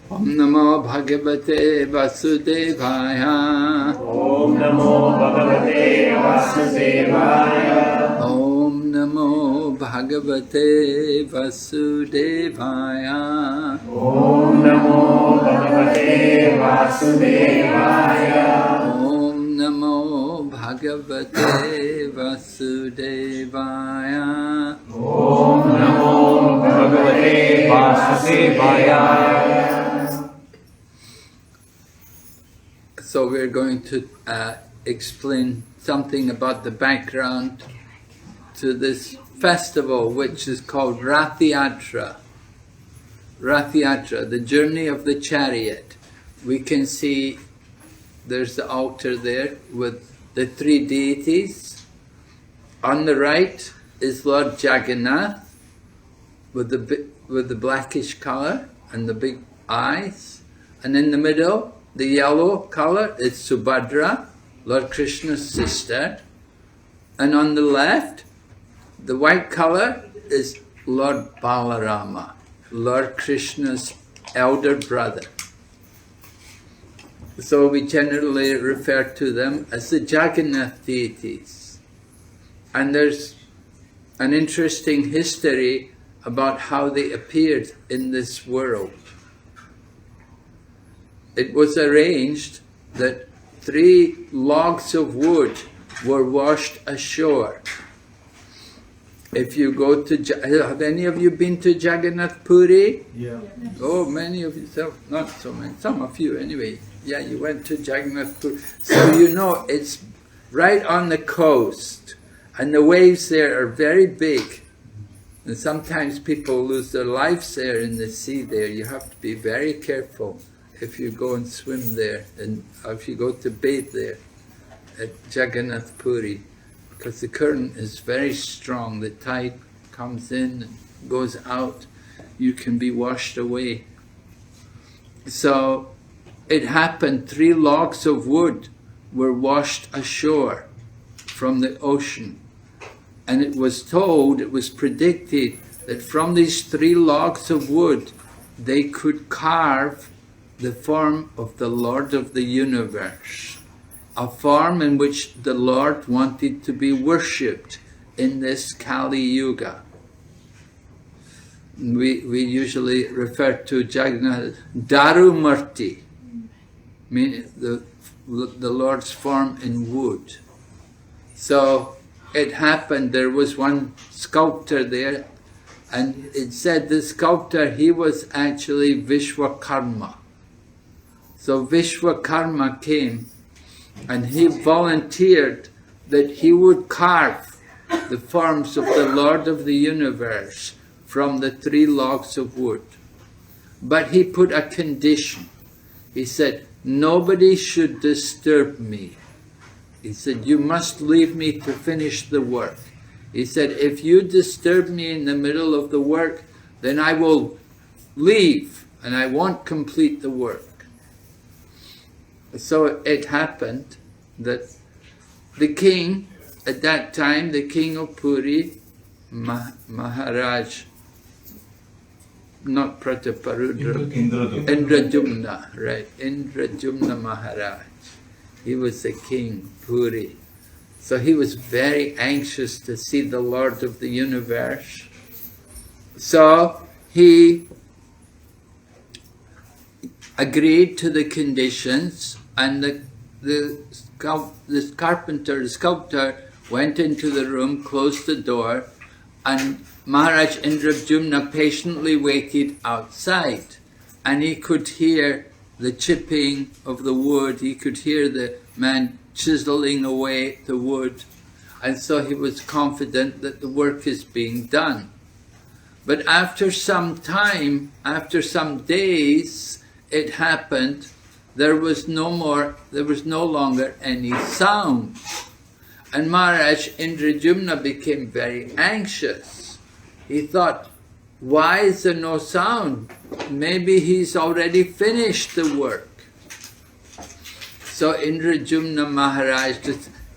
Om Namo Bhagavate Vasudevaya. Om Namo Bhagavate Vasudevaya. Om Namo Bhagavate Vasudevaya. Om Namo Bhagavate Vasudevaya. Om Namo Bhagavate Vasudevaya. Om Namo Bhagavate Vasudevaya. So we're going to explain something about the background to this festival, which is called Ratra Yatra. Ratra Yatra, the journey of the chariot. We can see there's the altar there with the three deities. On the right is Lord Jagannath with the blackish color and the big eyes, and in the middle, the yellow color is Subhadra, Lord Krishna's sister, and on the left, the white color is Lord Balarama, Lord Krishna's elder brother. So we generally refer to them as the Jagannath deities. And there's an interesting history about how they appeared in this world. It was arranged that 3 logs of wood were washed ashore. If you go to, have any of you been to Jagannath Puri? Yeah. Oh, many of you, not so many, some of you anyway. Yeah, you went to Jagannath Puri. So you know it's right on the coast, and the waves there are very big. And sometimes people lose their lives there in the sea there. You have to be very careful if you go and swim there, and if you go to bathe there at Jagannath Puri, because the current is very strong. The tide comes in and goes out. You can be washed away. So it happened, 3 logs of wood were washed ashore from the ocean. And it was told, it was predicted, that from these 3 logs of wood, they could carve the form of the Lord of the universe, a form in which the Lord wanted to be worshipped in this Kali Yuga. We usually refer to Jagannath Darumurti, meaning the Lord's form in wood. So it happened, there was one sculptor there, and it said the sculptor, he was actually Vishwakarma. So Vishwakarma came and he volunteered that he would carve the forms of the Lord of the universe from the 3 logs of wood. But he put a condition. He said, nobody should disturb me. He said, you must leave me to finish the work. He said, if you disturb me in the middle of the work, then I will leave and I won't complete the work. So it happened that the king, at that time, the king of Puri, Maharaj, not Prataparudra, Indrajumna, right, Indrajumna Maharaj. He was the king, Puri. So he was very anxious to see the Lord of the universe. So he agreed to the conditions, and the sculptor went into the room, closed the door, and Maharaj Indrajumna patiently waited outside, and he could hear the chipping of the wood, he could hear the man chiseling away the wood, and so he was confident that the work is being done. But after some time, after some days, it happened, there was no longer any sound. And Maharaj Indrajumna became very anxious. He thought, why is there no sound? Maybe he's already finished the work. So Indrajumna Maharaj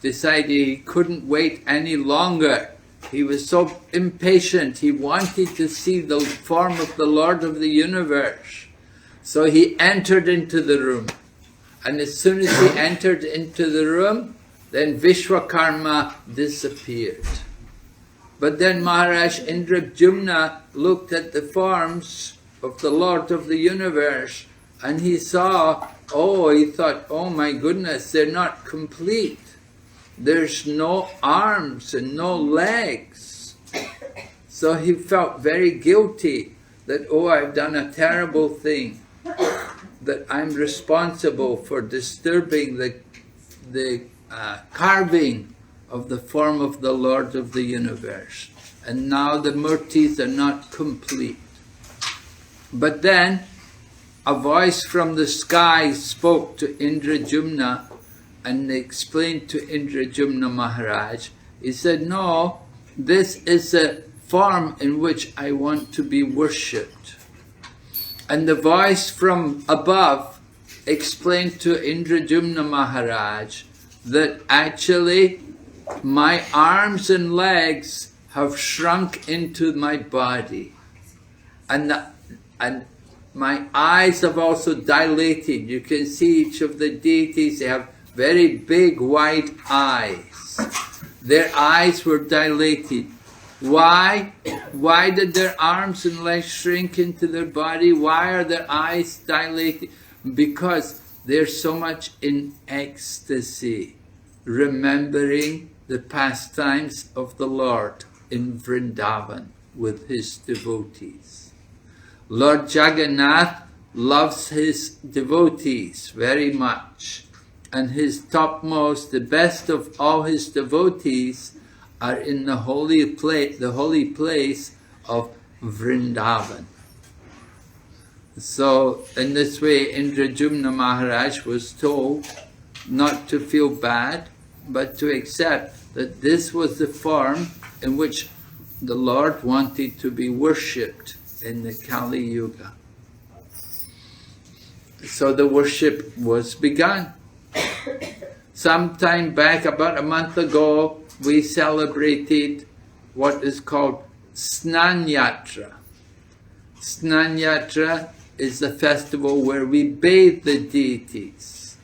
decided he couldn't wait any longer. He was so impatient, he wanted to see the form of the Lord of the universe. So he entered into the room. And as soon as he entered into the room, then Vishwakarma disappeared. But then Maharaj Indrajumna looked at the forms of the Lord of the universe, and he saw, he thought, oh my goodness, they're not complete. There's no arms and no legs. So he felt very guilty that, I've done a terrible thing, that I'm responsible for disturbing the carving of the form of the Lord of the universe. And now the murtis are not complete. But then a voice from the sky spoke to Indrajumna and explained to Indrajumna Maharaj. He said, no, this is a form in which I want to be worshipped. And the voice from above explained to Indrajumna Maharaj that actually my arms and legs have shrunk into my body, and my eyes have also dilated. You can see each of the deities, they have very big wide eyes. Their eyes were dilated. Why? Why did their arms and legs shrink into their body? Why are their eyes dilated? Because they're so much in ecstasy, remembering the pastimes of the Lord in Vrindavan with his devotees. Lord Jagannath loves his devotees very much, and his topmost, the best of all his devotees, are in the holy place of Vrindavan. So in this way, Indrajumna Maharaj was told not to feel bad, but to accept that this was the form in which the Lord wanted to be worshipped in the Kali Yuga. So the worship was begun. Sometime back, about a month ago, we celebrated what is called Snan Yatra. Snan Yatra is the festival where we bathe the deities.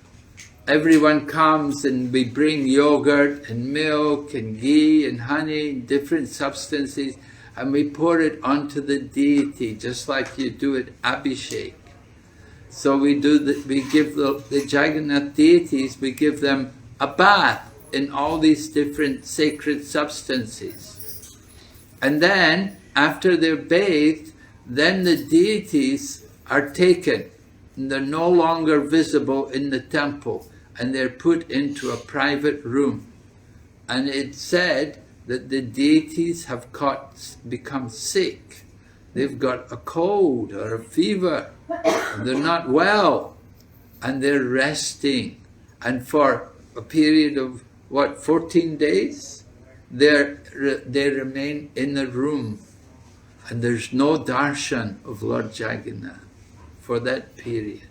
Everyone comes and we bring yogurt and milk and ghee and honey, different substances, and we pour it onto the deity, just like you do at Abhishek. So we give the Jagannath deities, we give them a bath in all these different sacred substances. And then, after they're bathed, then the deities are taken, and they're no longer visible in the temple, and they're put into a private room. And it's said that the deities have become sick. They've got a cold or a fever, and they're not well, and they're resting. And for a period of 14 days, they remain in the room, and there's no darshan of Lord Jagannath for that period.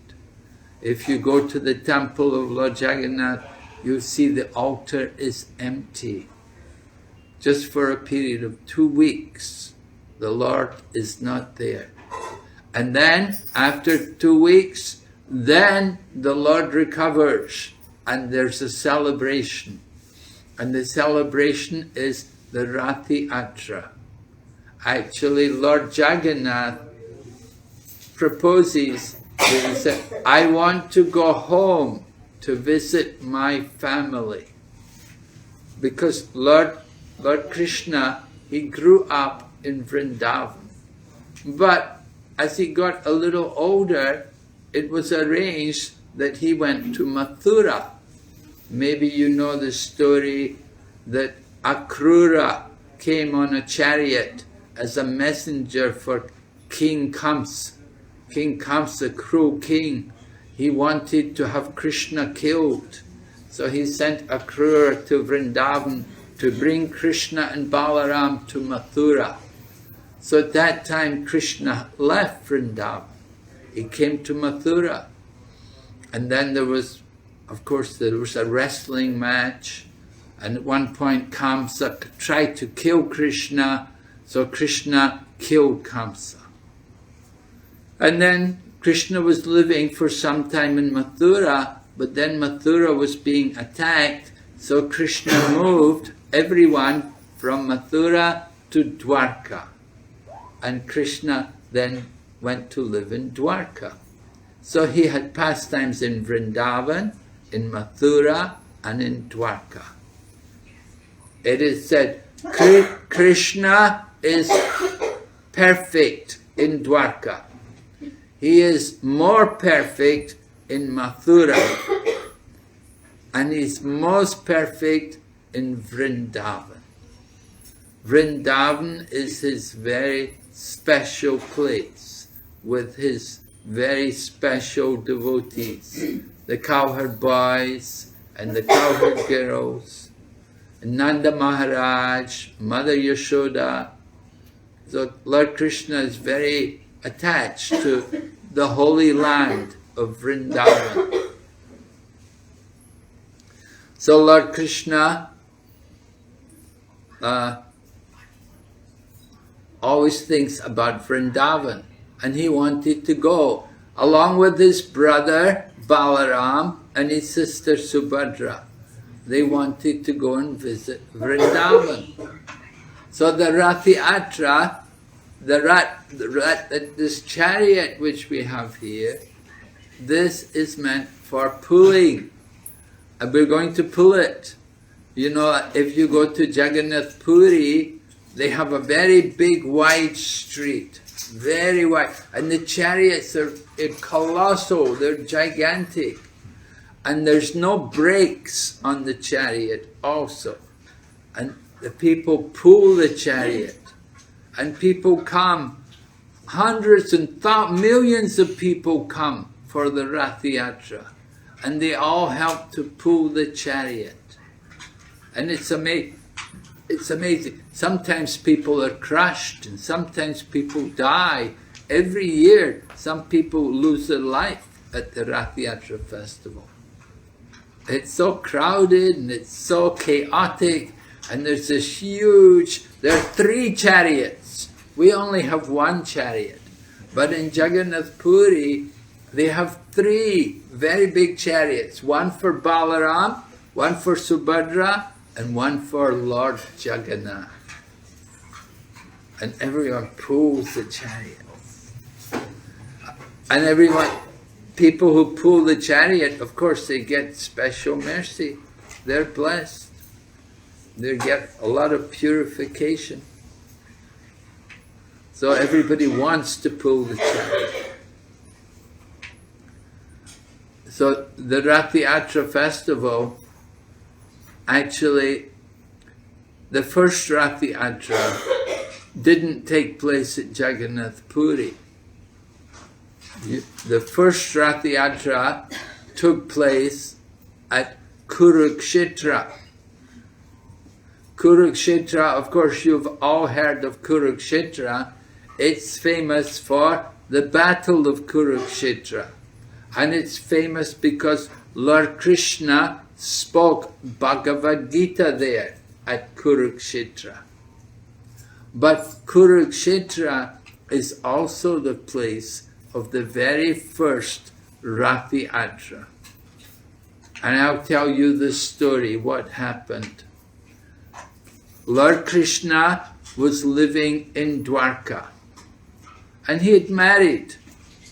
If you go to the temple of Lord Jagannath, you'll see the altar is empty. Just for a period of 2 weeks, the Lord is not there. And then, after 2 weeks, then the Lord recovers, and there's a celebration. And the celebration is the Ratra Yatra. Actually, Lord Jagannath proposes, he said, I want to go home to visit my family. Because Lord Krishna, he grew up in Vrindavan. But as he got a little older, it was arranged that he went to Mathura. Maybe you know the story that Akrura came on a chariot as a messenger for King Kamsa. King Kamsa, cruel king, he wanted to have Krishna killed. So he sent Akrura to Vrindavan to bring Krishna and Balaram to Mathura. So at that time Krishna left Vrindavan. He came to Mathura. And then there was, of course, there was a wrestling match. And at one point Kamsa tried to kill Krishna. So Krishna killed Kamsa. And then Krishna was living for some time in Mathura, but then Mathura was being attacked, so Krishna moved everyone from Mathura to Dwarka. And Krishna then went to live in Dwarka. So he had pastimes in Vrindavan, in Mathura, and in Dwarka. It is said, Krishna is perfect in Dwarka. He is more perfect in Mathura. And he's most perfect in Vrindavan. Vrindavan is his very special place with his very special devotees, the cowherd boys and the cowherd girls, Nanda Maharaj, Mother Yashoda. So Lord Krishna is very attached to the holy land of Vrindavan. So Lord Krishna always thinks about Vrindavan, and he wanted to go along with his brother Balaram and his sister Subhadra. They wanted to go and visit Vrindavan. So the Ratra Yatra, this chariot which we have here, this is meant for pulling. And we're going to pull it. You know, if you go to Jagannath Puri, they have a very big wide street, very wide. And the chariots are colossal, they're gigantic. And there's no brakes on the chariot also. And the people pull the chariot. And people come, hundreds and millions of people come for the Ratra Yatra. And they all help to pull the chariot. And it's amazing. It's amazing. Sometimes people are crushed and sometimes people die. Every year, some people lose their life at the Ratra Yatra festival. It's so crowded and it's so chaotic, and there's this huge, there are 3 chariots. We only have 1 chariot. But in Jagannath Puri, they have 3 very big chariots. 1 for Balaram, 1 for Subhadra, and 1 for Lord Jagannath. And everyone pulls the chariot. And everyone, people who pull the chariot, of course, they get special mercy. They're blessed. They get a lot of purification. So everybody wants to pull the chariot. So the Ratra Yatra festival, actually, the first Ratra Yatra didn't take place at Jagannath Puri. The first Ratra Yatra took place at Kurukshetra. Kurukshetra, of course, you've all heard of Kurukshetra. It's famous for the Battle of Kurukshetra. And it's famous because Lord Krishna spoke Bhagavad Gita there at Kurukshetra. But Kurukshetra is also the place of the very first Ratra Yatra. And I'll tell you the story, what happened. Lord Krishna was living in Dwarka. And he had married.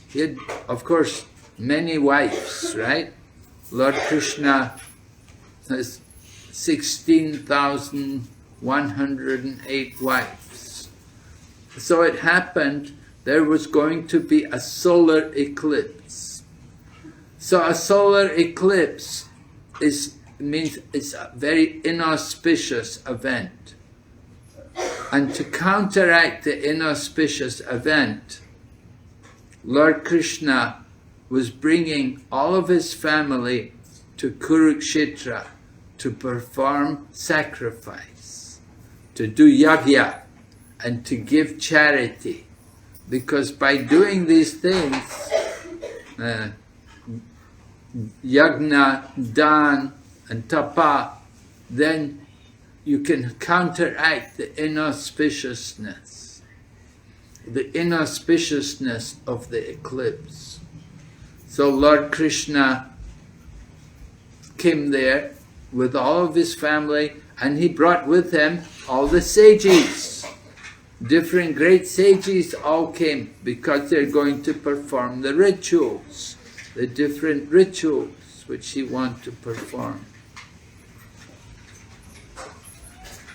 He had, of course, many wives, right? Lord Krishna has 16,108 wives. So it happened there was going to be a solar eclipse. So a solar eclipse means it's a very inauspicious event. And to counteract the inauspicious event, Lord Krishna was bringing all of his family to Kurukshetra to perform sacrifice, to do yajna, and to give charity. Because by doing these things, yajna, dan, and tapa, then you can counteract the inauspiciousness of the eclipse. So Lord Krishna came there with all of his family, and he brought with him all the sages. Different great sages all came because they're going to perform the rituals, the different rituals which he wants to perform.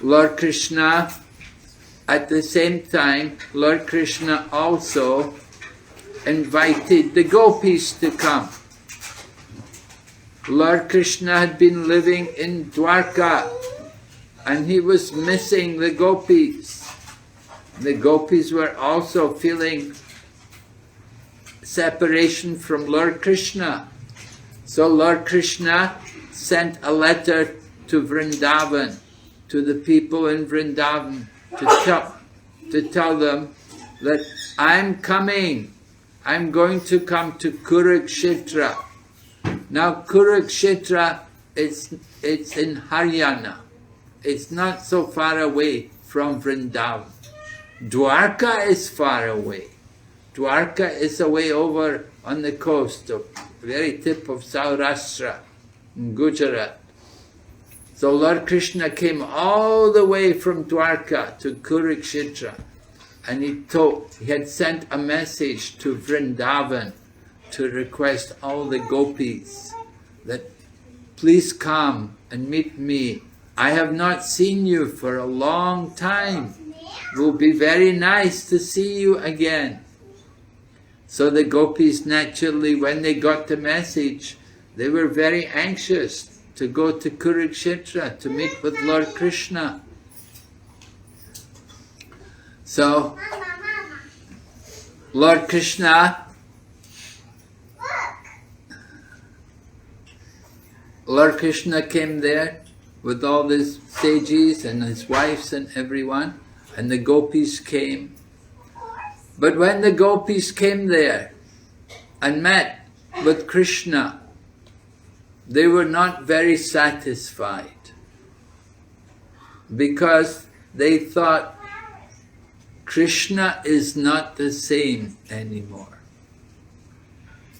Lord Krishna, at the same time, Lord Krishna also invited the gopis to come. Lord Krishna had been living in Dwarka and he was missing the gopis. The gopis were also feeling separation from Lord Krishna. So Lord Krishna sent a letter to Vrindavan, to the people in Vrindavan, to tell them that I'm coming. I'm going to come to Kurukshetra. Now Kurukshetra, it's in Haryana. It's not so far away from Vrindavan. Dwarka is far away. Dwarka is away over on the coast, the very tip of Saurashtra, in Gujarat. So Lord Krishna came all the way from Dwarka to Kurukshetra, and he had sent a message to Vrindavan to request all the gopis that please come and meet me. I have not seen you for a long time. It will be very nice to see you again. So the gopis naturally, when they got the message, they were very anxious to go to Kurukshetra to meet with Lord Krishna. So Lord Krishna came there with all his sages and his wives and everyone, and the gopis came. But when the gopis came there and met with Krishna, they were not very satisfied because they thought Krishna is not the same anymore.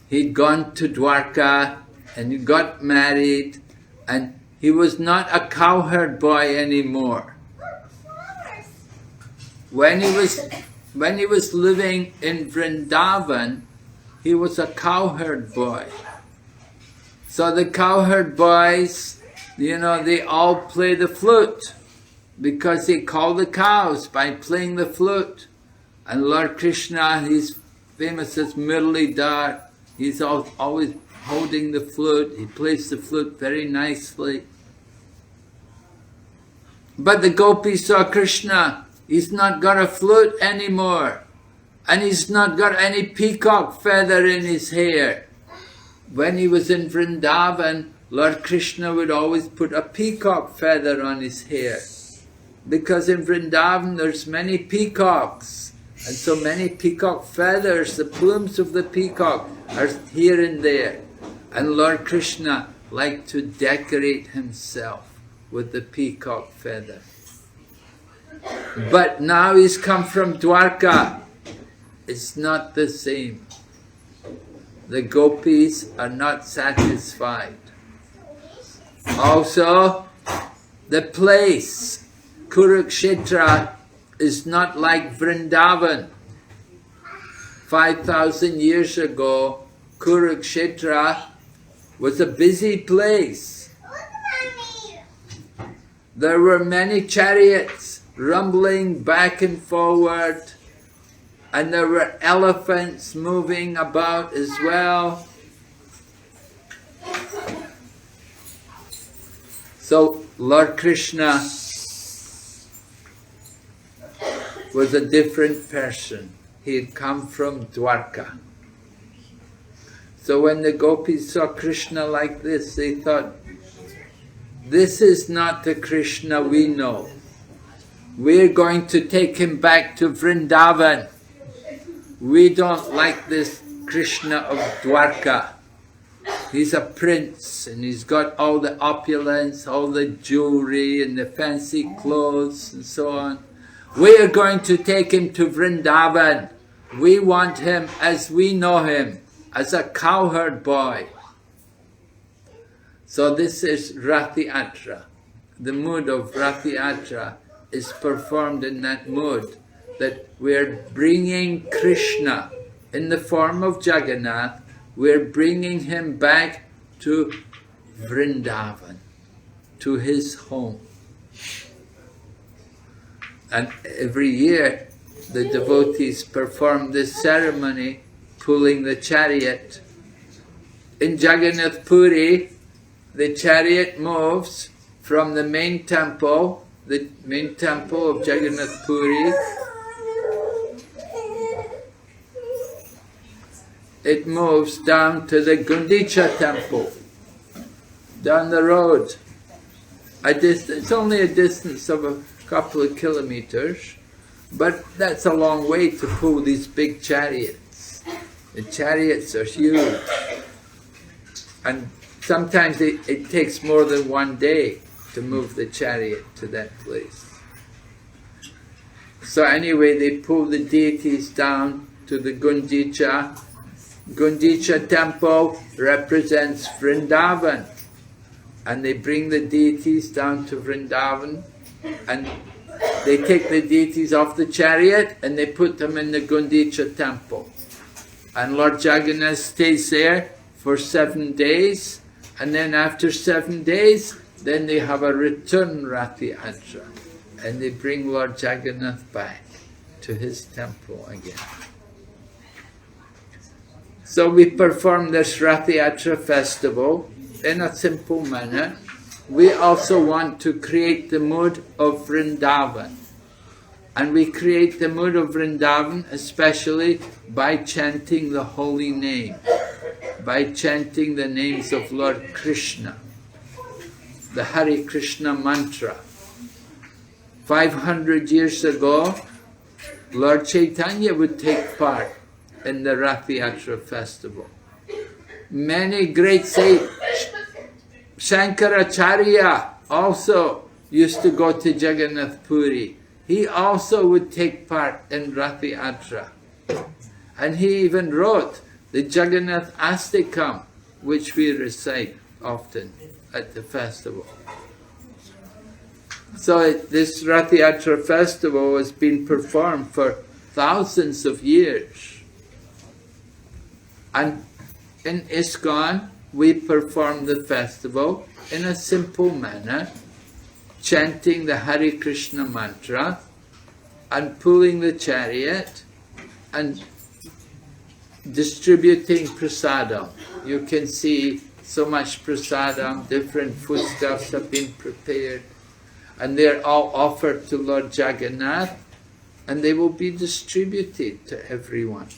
He'd gone to Dwarka and he got married, and he was not a cowherd boy anymore. When he was living in Vrindavan, he was a cowherd boy. So the cowherd boys, they all play the flute because they call the cows by playing the flute. And Lord Krishna, he's famous as Muralidhar. He's always holding the flute. He plays the flute very nicely. But the gopis saw Krishna. He's not got a flute anymore. And he's not got any peacock feather in his hair. When he was in Vrindavan, Lord Krishna would always put a peacock feather on his hair. Because in Vrindavan there's many peacocks. And so many peacock feathers, the plumes of the peacock are here and there. And Lord Krishna liked to decorate himself with the peacock feather. But now he's come from Dwarka. It's not the same. The gopis are not satisfied. Also, the place, Kurukshetra, is not like Vrindavan. 5,000 years ago, Kurukshetra was a busy place. There were many chariots rumbling back and forward, and there were elephants moving about as well. So Lord Krishna was a different person. He had come from Dwarka. So when the gopis saw Krishna like this, they thought, this is not the Krishna we know. We're going to take him back to Vrindavan. We don't like this Krishna of Dwarka. He's a prince and he's got all the opulence, all the jewelry and the fancy clothes and so on. We are going to take him to Vrindavan. We want him as we know him. as a cowherd boy. So this is Ratra Yatra. The mood of Ratra Yatra is performed in that mood, that we're bringing Krishna in the form of Jagannath, we're bringing him back to Vrindavan, to his home. And every year the devotees perform this ceremony, pulling the chariot. In Jagannath Puri, the chariot moves from the main temple of Jagannath Puri. It moves down to the Gundicha temple, down the road. It's only a distance of a couple of kilometers, but that's a long way to pull these big chariots. The chariots are huge, and sometimes it takes more than one day to move the chariot to that place. So anyway, they pull the deities down to the Gundicha. Gundicha temple represents Vrindavan, and they bring the deities down to Vrindavan, and they take the deities off the chariot and they put them in the Gundicha temple. And Lord Jagannath stays there for 7 days, and then after 7 days, then they have a return Ratra Yatra, and they bring Lord Jagannath back to his temple again. So we perform this Ratra Yatra festival in a simple manner. We also want to create the mood of Vrindavan. And we create the mood of Vrindavan especially by chanting the holy name, by chanting the names of Lord Krishna, the Hare Krishna mantra. 500 years ago, Lord Chaitanya would take part in the Ratra Yatra festival. Many great saints, Shankaracharya also used to go to Jagannath Puri. He also would take part in Ratra Yatra. And he even wrote the Jagannath Astikam, which we recite often at the festival. So this Ratra Yatra festival has been performed for thousands of years. And in ISKCON, we perform the festival in a simple manner, chanting the Hare Krishna mantra and pulling the chariot and distributing prasadam. You can see so much prasadam, different foodstuffs have been prepared, and they're all offered to Lord Jagannath, and they will be distributed to everyone.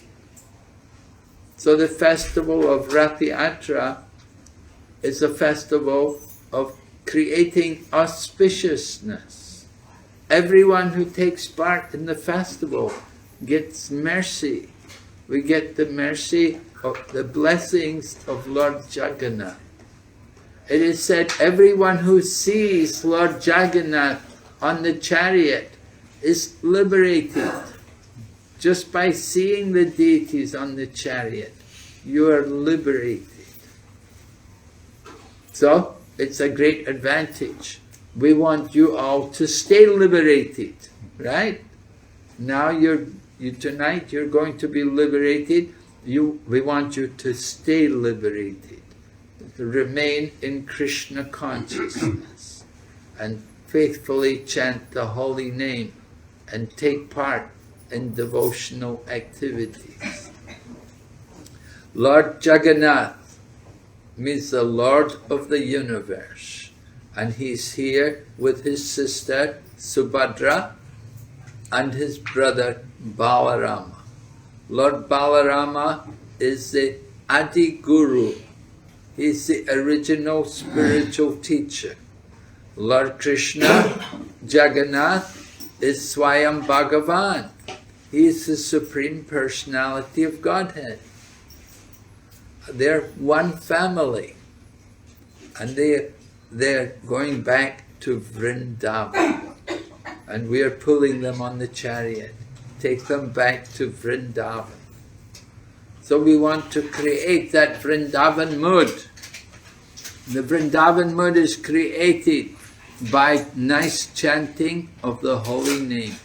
So the festival of Ratra Yatra is a festival of creating auspiciousness. Everyone who takes part in the festival gets mercy. We get the mercy of the blessings of Lord Jagannath. It is said everyone who sees Lord Jagannath on the chariot is liberated. Just by seeing the deities on the chariot, you are liberated. So, it's a great advantage. We want you all to stay liberated, right? Now tonight you're going to be liberated. We want you to stay liberated, to remain in Krishna consciousness and faithfully chant the holy name and take part in devotional activities. Lord Jagannath means the Lord of the universe, and he's here with his sister Subhadra and his brother Balarama. Lord Balarama is the Adi Guru. He's the original spiritual teacher. Lord Krishna, Jagannath, is Swayam Bhagavan. He is the Supreme Personality of Godhead. They're one family, and they're going back to Vrindavan, and we are pulling them on the chariot, take them back to Vrindavan. So we want to create that Vrindavan mood. The Vrindavan mood is created by nice chanting of the holy name.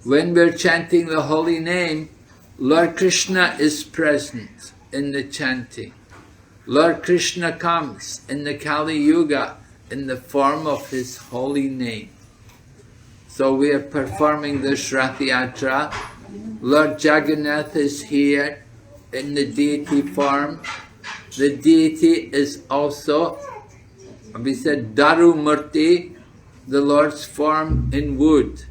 When we're chanting the holy name, Lord Krishna is present in the chanting. Lord Krishna comes in the Kali Yuga in the form of his holy name. So we are performing this Ratra Yatra. Lord Jagannath is here in the deity form. The deity is also, we said, Daru Murti, the Lord's form in wood.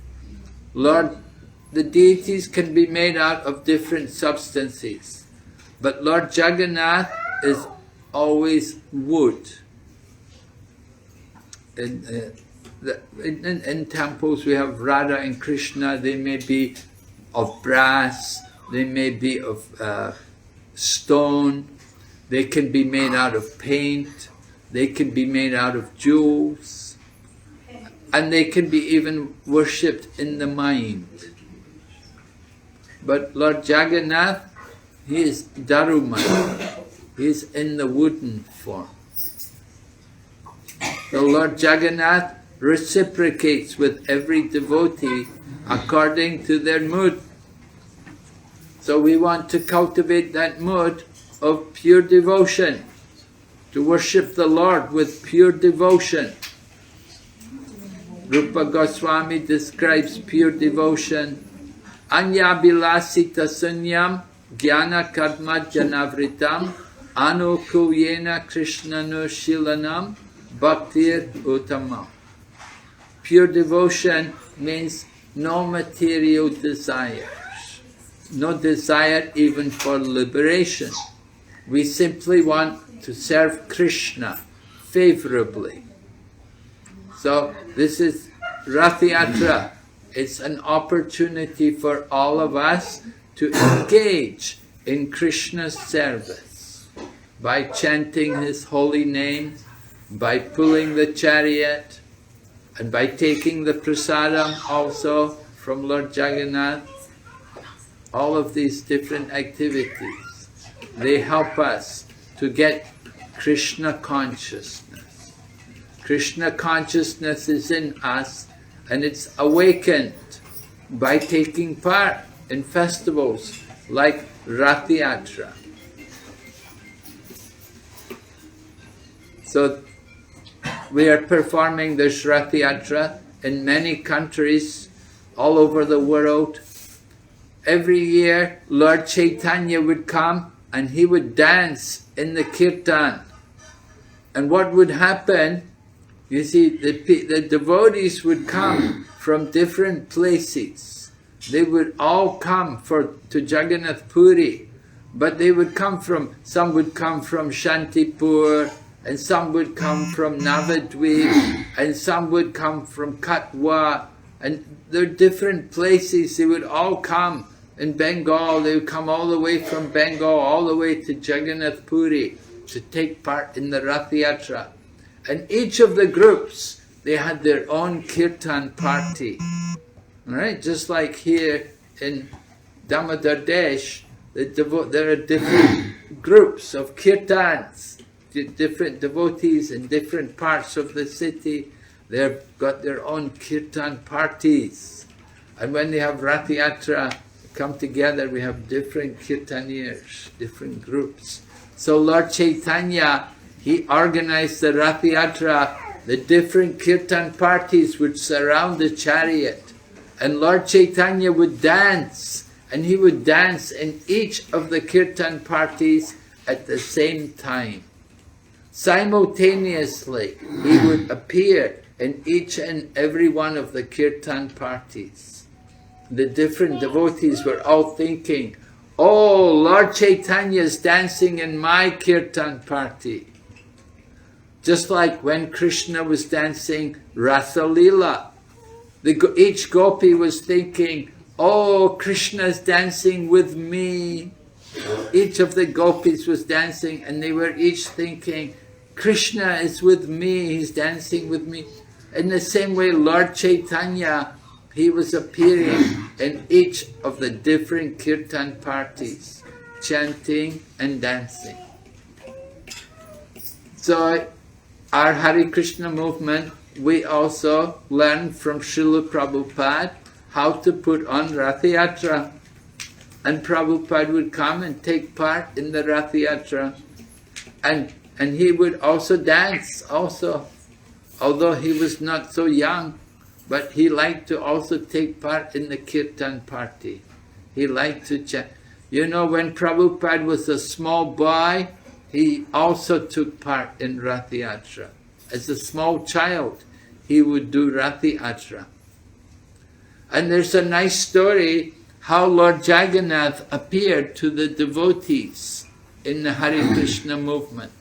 The deities can be made out of different substances, but Lord Jagannath is always wood. In temples we have Radha and Krishna. They may be of brass, they may be of stone, they can be made out of paint, they can be made out of jewels, and they can be even worshipped in the mind. But Lord Jagannath, he is Daruman, he is in the wooden form. So Lord Jagannath reciprocates with every devotee according to their mood. So we want to cultivate that mood of pure devotion, to worship the Lord with pure devotion. Rupa Goswami describes pure devotion. Anya bilasita sunyam jnana karma janavritam anukuyena krishnanu shilanam bhaktir uttamam. Pure devotion means no material desires, no desire even for liberation. We simply want to serve Krishna favorably. So this is Ratra Yatra. It's an opportunity for all of us to engage in Krishna's service by chanting his holy name, by pulling the chariot, and by taking the prasadam also from Lord Jagannath. All of these different activities, they help us to get Krishna consciousness. Krishna consciousness is in us, and it's awakened by taking part in festivals like Ratra Yatra. So we are performing this Ratra Yatra in many countries all over the world. Every year Lord Chaitanya would come and he would dance in the kirtan. And what would happen, you see, the devotees would come from different places. They would all come to Jagannath Puri, but they would come from, some would come from Shantipur, and some would come from Navadvip, and some would come from Katwa, and there are different places. They would all come in Bengal. They would come all the way from Bengal, all the way to Jagannath Puri to take part in the Ratra Yatra. And each of the groups, they had their own kirtan party. Right? Just like here in Damodardesh, there are different groups of kirtans, different devotees in different parts of the city. They've got their own kirtan parties. And when they have Ratra Yatra come together, we have different kirtaniers, different groups. So Lord Chaitanya, he organized the Ratra Yatra. The different kirtan parties would surround the chariot, and Lord Chaitanya would dance, and he would dance in each of the kirtan parties at the same time. Simultaneously, he would appear in each and every one of the kirtan parties. The different devotees were all thinking, oh, Lord Chaitanya is dancing in my kirtan party. Just like when Krishna was dancing Rasa Leela, each gopi was thinking, oh, Krishna is dancing with me. Each of the gopis was dancing, and they were each thinking, Krishna is with me, he's dancing with me. In the same way, Lord Chaitanya, he was appearing in each of the different kirtan parties. chanting and dancing. So our Hare Krishna movement, we also learned from Srila Prabhupada how to put on Ratra Yatra. And Prabhupada would come and take part in the Ratra Yatra. And he would also dance also, although he was not so young, but he liked to also take part in the kirtan party. He liked to chant. You know, when Prabhupada was a small boy, he also took part in Ratra Yatra. As a small child, he would do Ratra Yatra. And there's a nice story how Lord Jagannath appeared to the devotees in the Hare Krishna movement.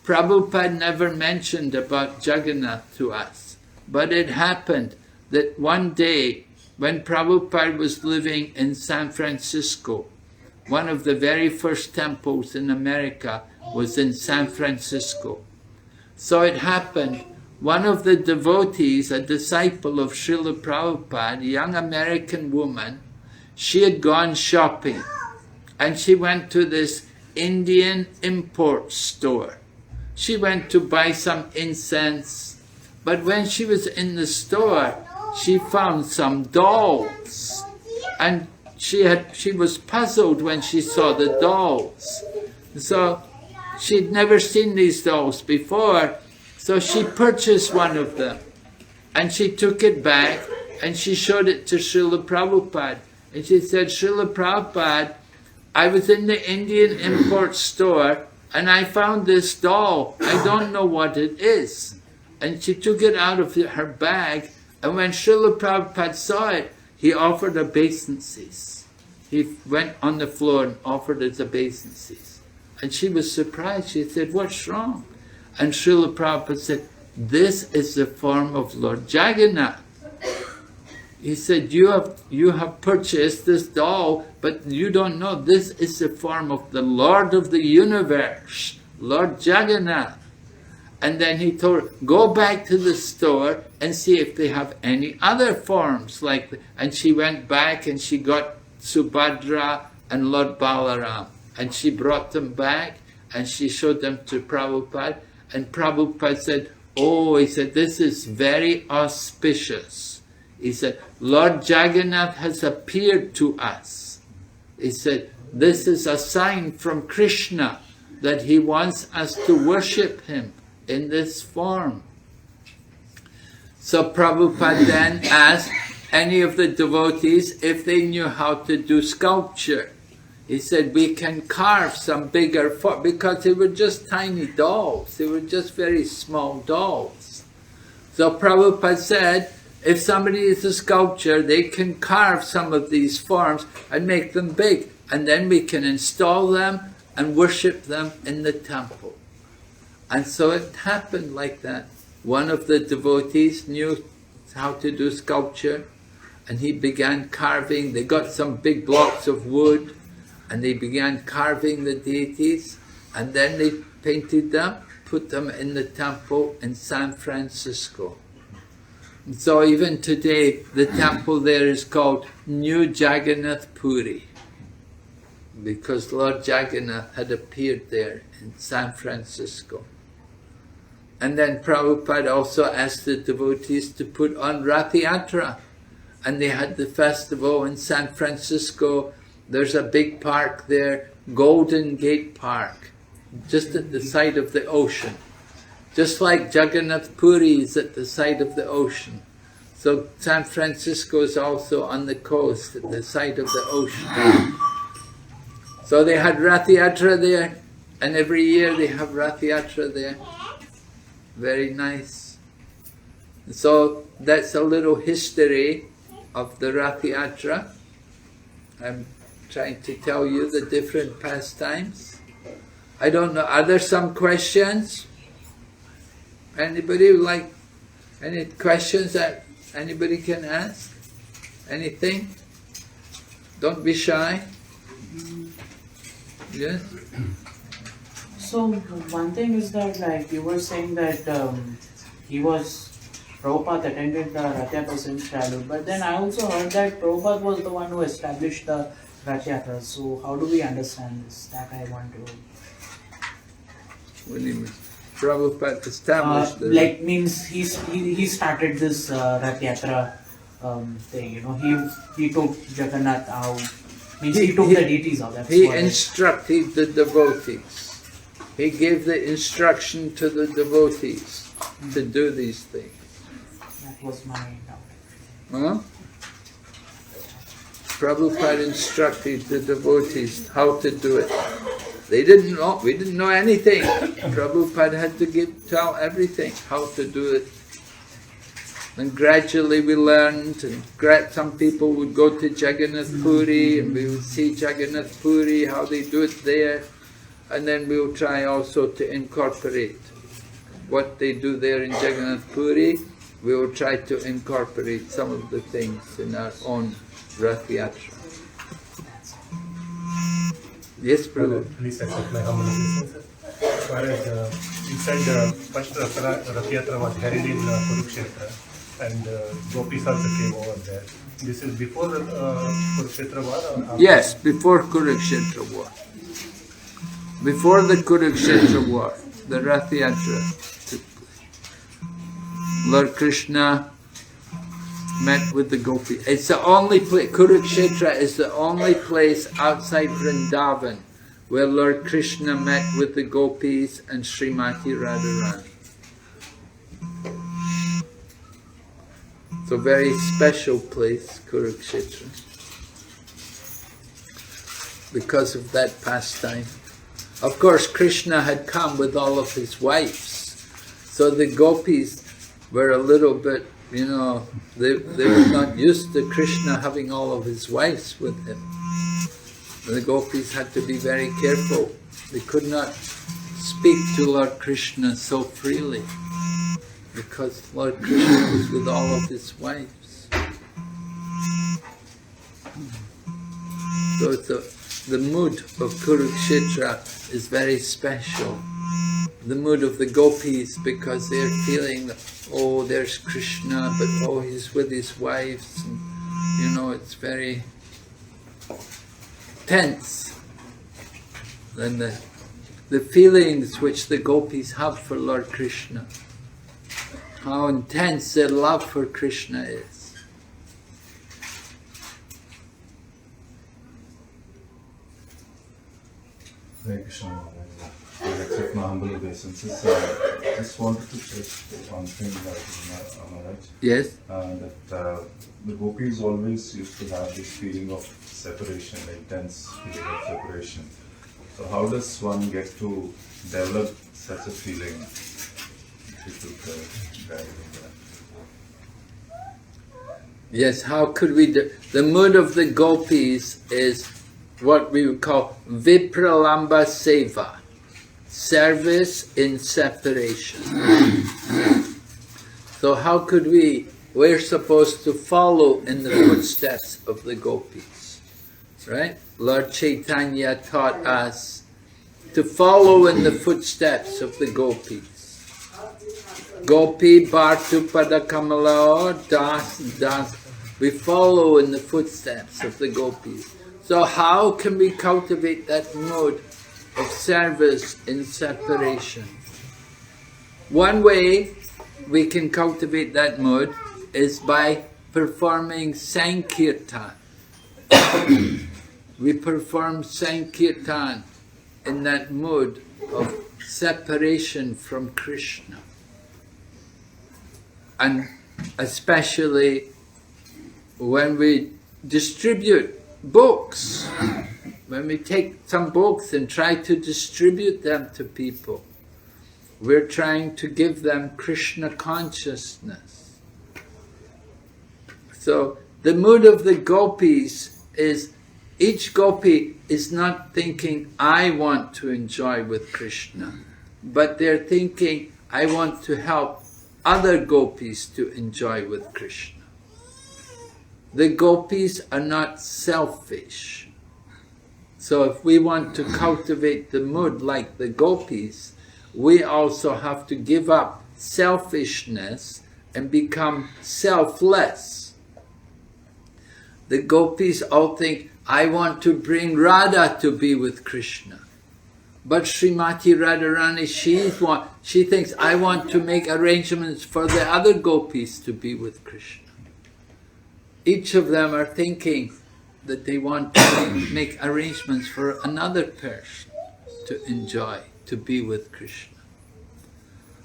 Prabhupada never mentioned about Jagannath to us, but it happened that one day when Prabhupada was living in San Francisco, one of the very first temples in America was in San Francisco. So it happened, one of the devotees, a disciple of Srila Prabhupada, a young American woman, she had gone shopping and she went to this Indian import store. She went to buy some incense, but when she was in the store, she found some dolls, and she was puzzled when she saw the dolls. So she'd never seen these dolls before, so she purchased one of them, and she took it back and she showed it to Srila Prabhupada. And she said, Srila Prabhupada, I was in the Indian import store and I found this doll. I don't know what it is. And she took it out of her bag, and when Srila Prabhupada saw it, he offered obeisances. He went on the floor and offered his obeisances. And she was surprised. She said, what's wrong? And Srila Prabhupada said, this is the form of Lord Jagannath. He said, you have purchased this doll, but you don't know this is the form of the Lord of the universe, Lord Jagannath. And then he told her, go back to the store and see if they have any other forms like that. And she went back and she got Subhadra and Lord Balaram. And she brought them back and she showed them to Prabhupada. And Prabhupada said, oh, he said, this is very auspicious. He said, Lord Jagannath has appeared to us. He said, this is a sign from Krishna that he wants us to worship him in this form. So Prabhupada then asked any of the devotees if they knew how to do sculpture. He said, we can carve some bigger form, because they were just tiny dolls. They were just very small dolls. So Prabhupada said, if somebody is a sculptor, they can carve some of these forms and make them big, and then we can install them and worship them in the temple. And so it happened like that. One of the devotees knew how to do sculpture, and he began carving. They got some big blocks of wood, and they began carving the deities, and then they painted them, put them in the temple in San Francisco. So even today, the temple there is called New Jagannath Puri, because Lord Jagannath had appeared there in San Francisco. And then Prabhupada also asked the devotees to put on Ratra Yatra, and they had the festival in San Francisco. There's a big park there, Golden Gate Park, just at the side of the ocean. Just like Jagannath Puri is at the side of the ocean. So San Francisco is also on the coast, at the side of the ocean. So they had Ratra Yatra there, and every year they have Ratra Yatra there. Very nice. So that's a little history of the Ratra Yatra. I'm trying to tell you the different pastimes. I don't know, are there some questions? Anybody would like any questions that anybody can ask? Anything? Don't be shy. Yes? So one thing is that, like you were saying that Prabhupada attended the Ratra Yatra since childhood, but then I also heard that Prabhupada was the one who established the Ratra Yatra. So how do we understand this? That I want to. When Prabhupada established like means he started this Ratra Yatra thing. You know, he took Jagannath out. Means he took the deities out. That's he what instructed the devotees. He gave the instruction to the devotees to do these things. that was my doubt. Huh? Prabhupada instructed the devotees how to do it. They didn't know, we didn't know anything. Prabhupada had to tell everything, how to do it. And gradually we learned, and some people would go to Jagannath Puri, and we would see Jagannath Puri, how they do it there. And then we will try also to incorporate what they do there in Jagannath Puri. We will try to incorporate some of the things in our own Ratra Yatra. Yes, Prabhu. Please accept my humble obeisance. Whereas you said first Ratra Yatra was held in Kurukshetra, and gopis also came over there. This is before Kurukshetra war? Or after? Yes, before Kurukshetra war. Before the Kurukshetra war, the Ratra Yatra took place. Lord Krishna met with the gopis. It's the only place, Kurukshetra is the only place outside Vrindavan where Lord Krishna met with the gopis and Srimati Radharani. It's a very special place, Kurukshetra, because of that pastime. Of course, Krishna had come with all of his wives, so the gopis were a little bit, you know, they were not used to Krishna having all of his wives with him. The gopis had to be very careful. They could not speak to Lord Krishna so freely, because Lord Krishna was with all of his wives. So the mood of Kurukshetra is very special. The mood of the gopis, because they're feeling that, oh, there's Krishna, but oh, he's with his wives, and you know, it's very tense. Then the feelings which the gopis have for Lord Krishna, how intense their love for Krishna is. Hare Krishna. I accept my humble obeisances. I just wanted to check one thing, am I right? Yes? That the gopis always used to have this feeling of separation, intense feeling of separation. So how does one get to develop such a feeling? If you could guide in that. Yes, how could we do? The mood of the gopis is what we would call vipralamba seva, service in separation. So how could we're supposed to follow in the footsteps of the gopis, right? Lord Chaitanya taught us to follow in the footsteps of the gopis. Gopi Bhartu Padakamala Das. We follow in the footsteps of the gopis. So how can we cultivate that mode of service in separation? One way we can cultivate that mode is by performing Sankirtan. We perform Sankirtan in that mode of separation from Krishna. And especially when we distribute books, when we take some books and try to distribute them to people, we're trying to give them Krishna consciousness. So the mood of the gopis is, each gopi is not thinking, I want to enjoy with Krishna, but they're thinking, I want to help other gopis to enjoy with Krishna. The gopis are not selfish. So if we want to cultivate the mood like the gopis, we also have to give up selfishness and become selfless. The gopis all think, I want to bring Radha to be with Krishna. But Srimati Radharani, she thinks, I want to make arrangements for the other gopis to be with Krishna. Each of them are thinking that they want to make arrangements for another person to enjoy, to be with Krishna.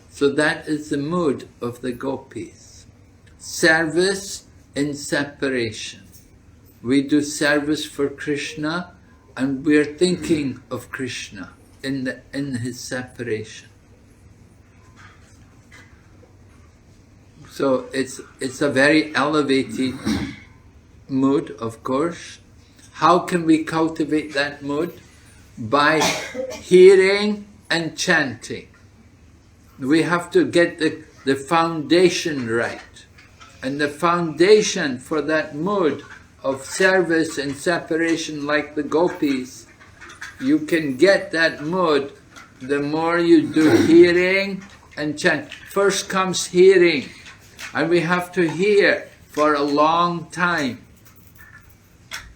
So that is the mood of the gopis. Service in separation. We do service for Krishna and we are thinking of Krishna in his separation. So it's a very elevated mood, of course. How can we cultivate that mood? By hearing and chanting. We have to get the foundation right. And the foundation for that mood of service and separation like the gopis, you can get that mood the more you do hearing and chant. First comes hearing, and we have to hear for a long time.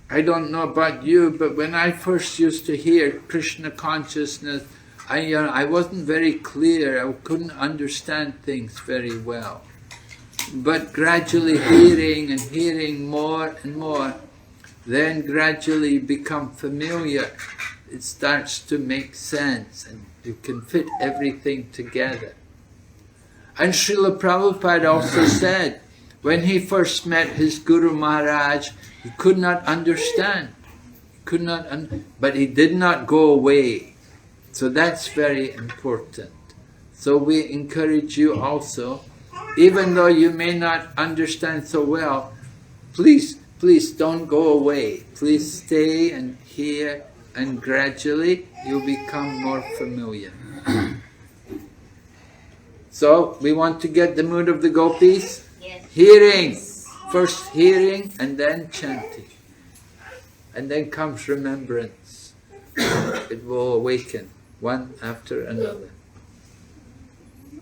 I don't know about you, but when I first used to hear Krishna consciousness, I wasn't very clear, I couldn't understand things very well. But gradually hearing and hearing more and more, then gradually become familiar. It starts to make sense and you can fit everything together. And Srila Prabhupada also said, when he first met his Guru Maharaj, he could not understand. But he did not go away. So that's very important. So we encourage you also, even though you may not understand so well, please don't go away. Please stay and hear, and gradually you'll become more familiar. So we want to get the mood of the gopis? Yes. Hearing. First hearing and then chanting. And then comes remembrance. It will awaken one after another.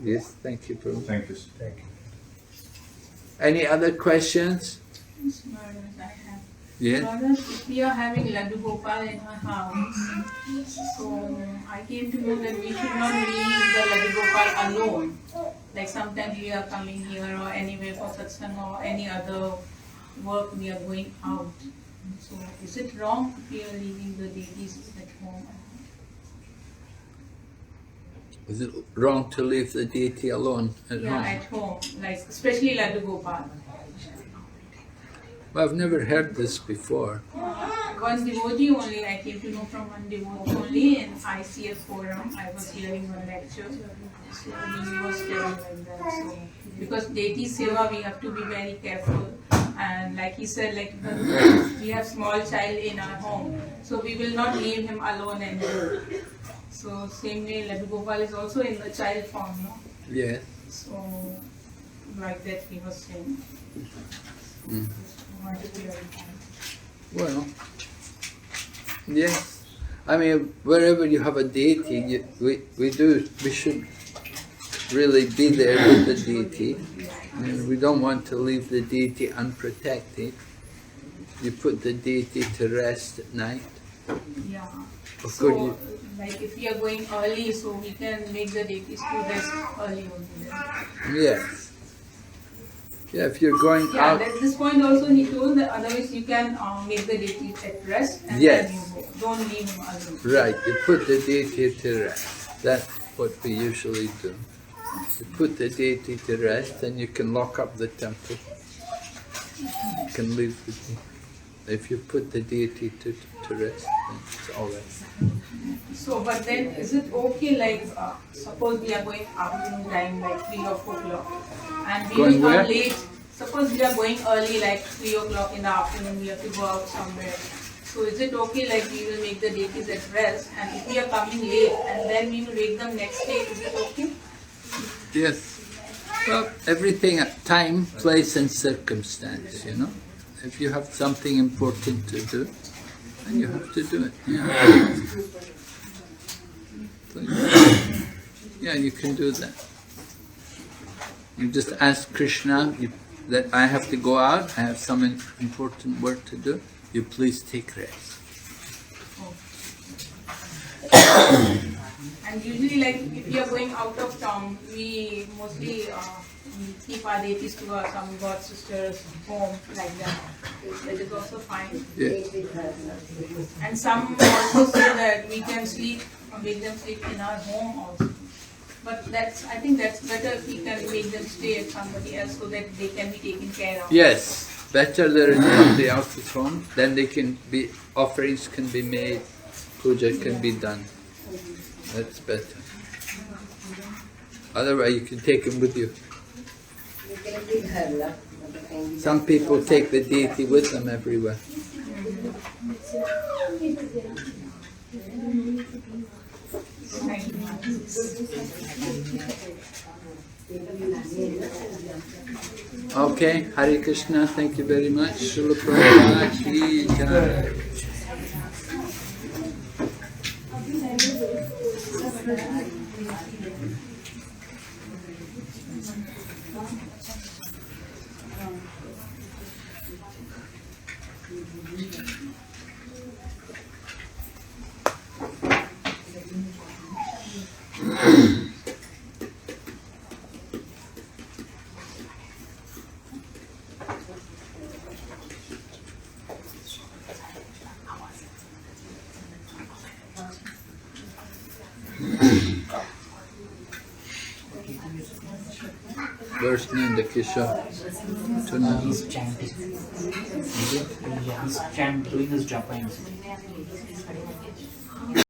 Yes, thank you, Prabhu. Thank you. Thank you. Any other questions? Yes, Maharaj, I have. Yes? Maharaj, if we are having Laddu Gopal in our house, so I came to know that we should not leave the Laddu Gopal alone. Like sometimes we are coming here or anywhere for satsang or any other work, we are going out. So is it wrong if we are leaving the deities at home? Is it wrong to leave the deity alone at Yeah, home? at home, like especially Laddu Gopal. Well, I've never heard this before. One devotee only, I came to know from one devotee only in ICF forum. I was hearing one lecture. So he was telling like that. So because deity seva, we have to be very careful. And like he said, like we have small child in our home, so we will not leave him alone and go. So same way, Laddu Gopal is also in the child form, no? Yes. So like that he was saying. Mm. Wanted to clarify. Well, yes. I mean, wherever you have a deity, we should really be there with the deity. I mean, we don't want to leave the deity unprotected. You put the deity to rest at night. Yeah. Of So, course like if we are going early, so we can make the deities to rest early only. Yes. Yeah, if you're going Yeah, out. at this point also he told that otherwise you can make the deity at rest and Yes. then you go. Don't leave him alone. Right, you put the deity to rest. That's what we usually do. You put the deity to rest and you can lock up the temple. You can leave the deity. If you put the deity to rest, then it's all right. So, but then is it okay, like suppose we are going afternoon time like 3 or 4 o'clock and we Going will come where? late. Suppose we are going early like 3 o'clock in the afternoon, we have to go out somewhere. So is it okay, like we will make the deities at rest, and if we are coming late and then we will wake them next day, is it okay? Yes. Well, everything at time, place and circumstance, you know. If you have something important to do, then you have to do it. Yeah, so, yeah, you can do that. You just ask Krishna that I have to go out, I have some important work to do. you please take rest. And usually, like if we are going out of town, we mostly keep our deities to some god sisters' home like that. That is also fine. Yeah. And some also say that we can sleep, make them sleep in our home also. But I think that's better if we can make them stay at somebody else so that they can be taken care of. Yes, better they're in somebody else's home, then they can be, offerings can be made, puja can be done. That's better. Otherwise you can take them with you. Some people take the deity with them everywhere. Okay, Hare Krishna, thank you very much. Srila Prabhupada Ki Jai. Where's Nanda Kishore? Tonight. He's chanting. Yeah, he's doing his japa.